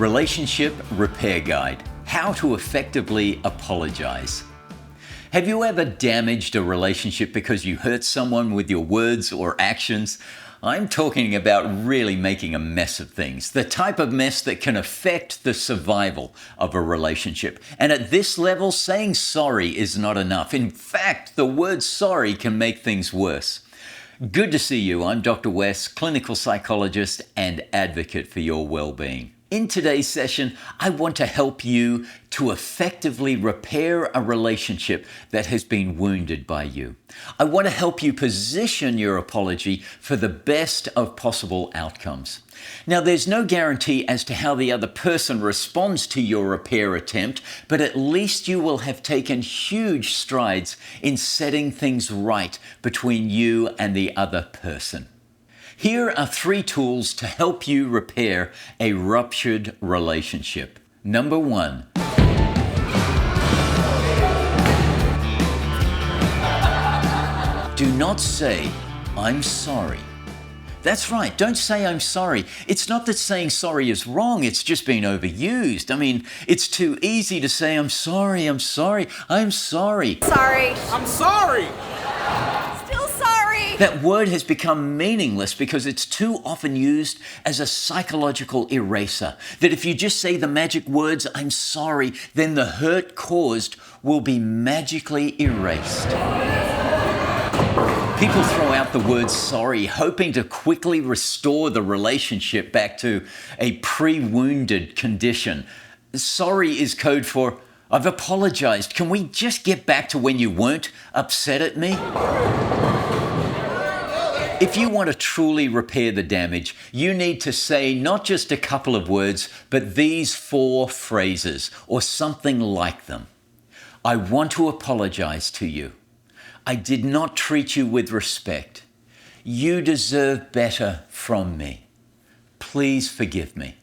Relationship Repair Guide: How to Effectively Apologize. Have you ever damaged a relationship because you hurt someone with your words or actions? I'm talking about really making a mess of things, the type of mess that can affect the survival of a relationship. And at this level, saying sorry is not enough. In fact, the word sorry can make things worse. Good to see you. I'm Dr. Wes, clinical psychologist and advocate for your well-being. In today's session, I want to help you to effectively repair a relationship that has been wounded by you. I want to help you position your apology for the best of possible outcomes. Now, there's no guarantee as to how the other person responds to your repair attempt, but at least you will have taken huge strides in setting things right between you and the other person. Here are 3 tools to help you repair a ruptured relationship. Number 1. Do not say, "I'm sorry." That's right, don't say "I'm sorry." It's not that saying sorry is wrong, it's just been overused. I mean, it's too easy to say, "I'm sorry, I'm sorry, I'm sorry." Sorry. I'm sorry. Still sorry. That word has become meaningless because it's too often used as a psychological eraser. That if you just say the magic words, "I'm sorry," then the hurt caused will be magically erased. People throw out the word sorry, hoping to quickly restore the relationship back to a pre-wounded condition. Sorry is code for, "I've apologized. Can we just get back to when you weren't upset at me?" If you want to truly repair the damage, you need to say not just a couple of words, but these 4 phrases or something like them. I want to apologize to you. I did not treat you with respect. You deserve better from me. Please forgive me.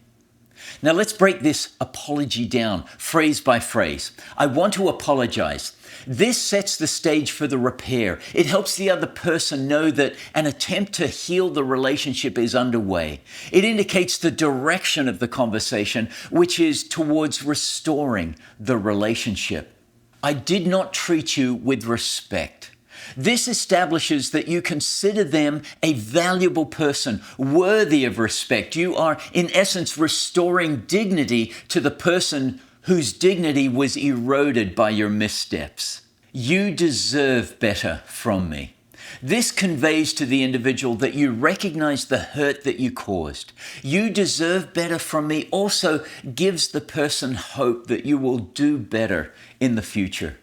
Now let's break this apology down phrase by phrase. I want to apologize. This sets the stage for the repair. It helps the other person know that an attempt to heal the relationship is underway. It indicates the direction of the conversation, which is towards restoring the relationship. I did not treat you with respect. This establishes that you consider them a valuable person, worthy of respect. You are, in essence, restoring dignity to the person whose dignity was eroded by your missteps. You deserve better from me. This conveys to the individual that you recognize the hurt that you caused. You deserve better from me also gives the person hope that you will do better in the future.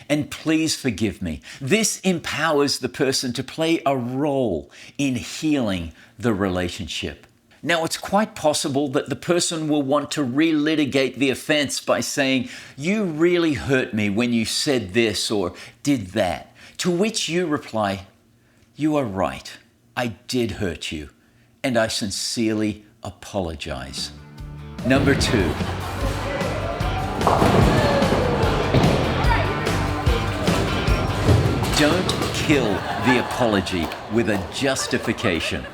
And please forgive me. This empowers the person to play a role in healing the relationship. Now, it's quite possible that the person will want to relitigate the offense by saying, "You really hurt me when you said this or did that." To which you reply, "You are right. I did hurt you, and I sincerely apologize." Number 2. Don't kill the apology with a justification.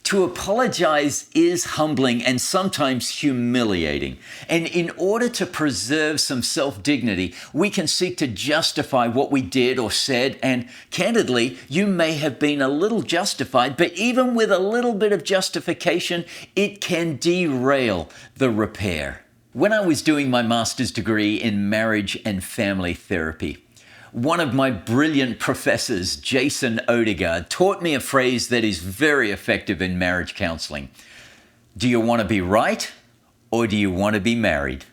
To apologize is humbling and sometimes humiliating. And in order to preserve some self-dignity, we can seek to justify what we did or said. And candidly, you may have been a little justified, but even with a little bit of justification, it can derail the repair. When I was doing my master's degree in marriage and family therapy, one of my brilliant professors, Jason Odegaard, taught me a phrase that is very effective in marriage counseling. Do you want to be right or do you want to be married?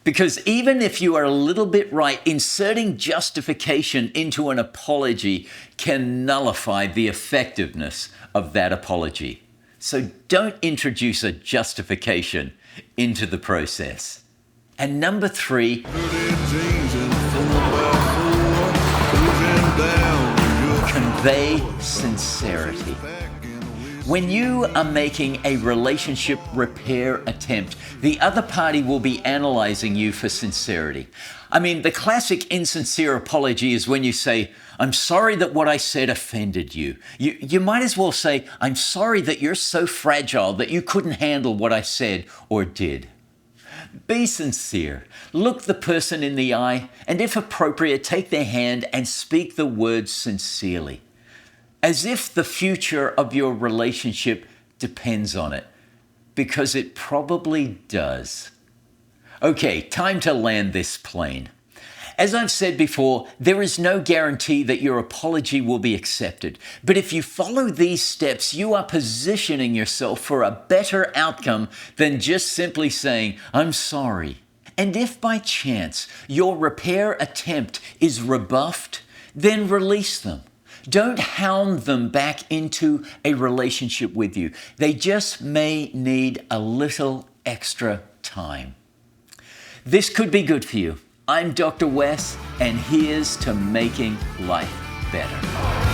Because even if you are a little bit right, inserting justification into an apology can nullify the effectiveness of that apology. So don't introduce a justification into the process. And number 3, convey sincerity. When you are making a relationship repair attempt, the other party will be analyzing you for sincerity. I mean, the classic insincere apology is when you say, "I'm sorry that what I said offended you." You might as well say, "I'm sorry that you're so fragile that you couldn't handle what I said or did." Be sincere. Look the person in the eye, and if appropriate, take their hand and speak the words sincerely, as if the future of your relationship depends on it, because it probably does. Okay, time to land this plane. As I've said before, there is no guarantee that your apology will be accepted. But if you follow these steps, you are positioning yourself for a better outcome than just simply saying, "I'm sorry." And if by chance your repair attempt is rebuffed, then release them. Don't hound them back into a relationship with you. They just may need a little extra time. This could be good for you. I'm Dr. Wes, and here's to making life better.